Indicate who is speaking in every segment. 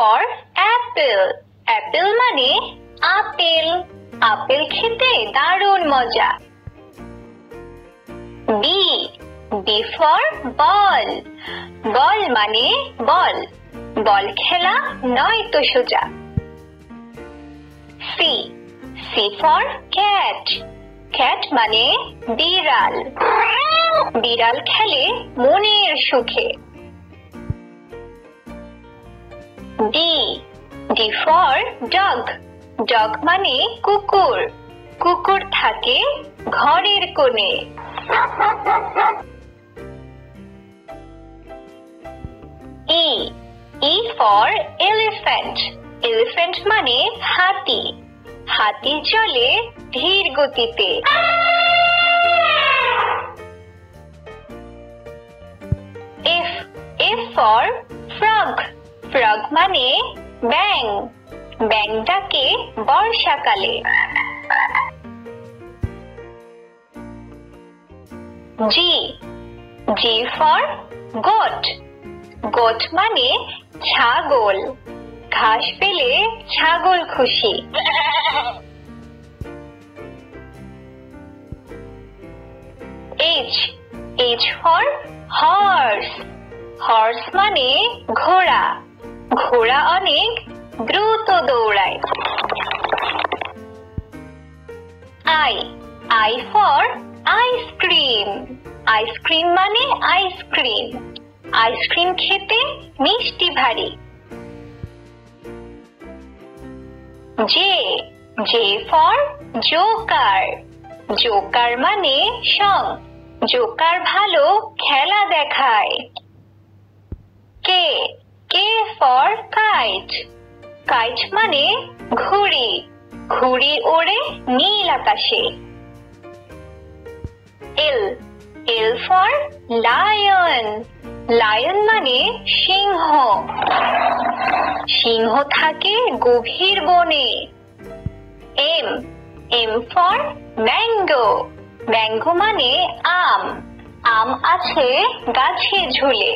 Speaker 1: for apple. Apple মানে apple. Apple খেতে দারুণ মজা। B. B for ball. Ball মানে বল। বল খেলা নয় তো সোজা। C. C for cat. Cat মানে বিড়াল। বিড়াল খেলে মনের সুখে। D. D for dog. Dog মানে কুকুর। কুকুর থাকে ঘরের কোণে। E. E for elephant. Elephant মানে হাতি। হাতি চলে ধীর গতিতে। F. F for frog. Frog মানে ব্যাঙ। ব্যাঙ ডাকে বর্ষাকালে। G. G for goat. Goat মানে ছাগল। ঘাস পেলে ছাগল খুশি। H. H for horse. Horse মানে ঘোড়া। ঘোড়া অনেক দ্রুত দৌড়ায়। I. I for ice cream. Ice cream মানে আইসক্রিম। আইসক্রিম খেতে মিষ্টি ভারী। J. J for joker. Joker মানে সং। জোকার ভালো খেলা দেখায়। K. K for kite. Kite মানে ঘুড়ি। ঘুড়ি ওড়ে নীল আকাশে। L. L for lion. Lion মানে সিংহ। সিংহ থাকে গভীর বনে। M. M for mango. Mango মানে আম। আম আছে গাছে ঝুলে।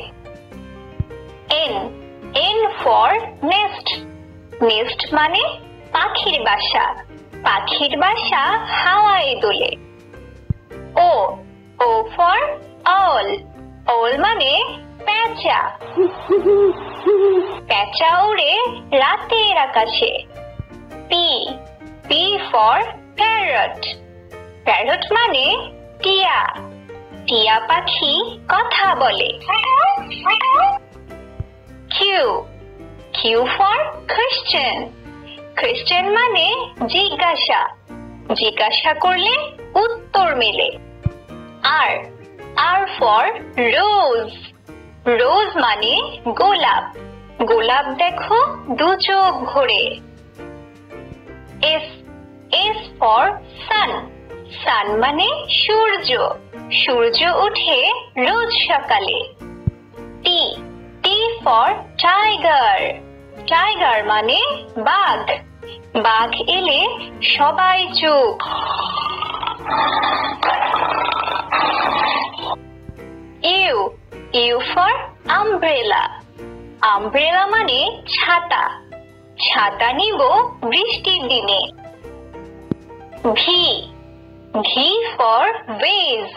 Speaker 1: N. N for nest. Nest মানে পাখির বাসা। পাখির বাসা হাওয়ায় দোলে। O. O for owl. Owl মানে পেঁচা। পেঁচা উড়ে রাতের আকাশে। P. P for parrot. Parrot মানে টিয়া। টিয়া পাখি কথা বলে। Q. Q for question. Question মানে জিজ্ঞাসা। জিজ্ঞাসা করলে উত্তর মেলে। R. R for rose. Rose মানে গোলাপ। গোলাপ দেখো দু চোখ ভরে। S. S for sun. Sun মানে সূর্য। সূর্য ওঠে রোজ সকালে। T. T for tiger. Tiger মানে বাঘ। বাঘ এলে সবাই চুপ। U. U for umbrella. Umbrella মানে ছাতা। ছাতা নিব বৃষ্টির দিনে। V. V for vase.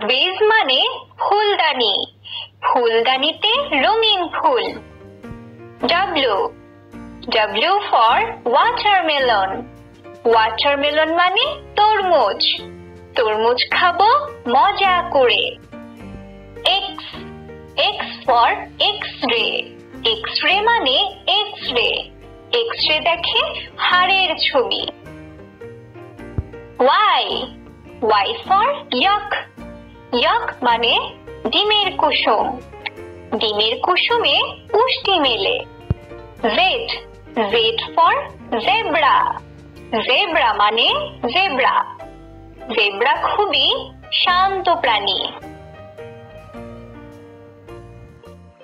Speaker 1: Vase মানে ফুলদানি। ফুলদানিতে রঙিন ফুল। W. W for watermelon. Watermelon মানে তরমুজ। তরমুজ খাবো মজা করে। X. X for X-ray. X-ray মানে X-ray. X-ray দেখে হাড়ের ছবি। Y. Y for yolk. Yolk মানে ডিমের কুসুম। ডিমের কুসুমে পুষ্টি মেলে। Z. Z for zebra. Zebra মানে জেব্রা। জেব্রা খুবই শান্ত প্রাণী।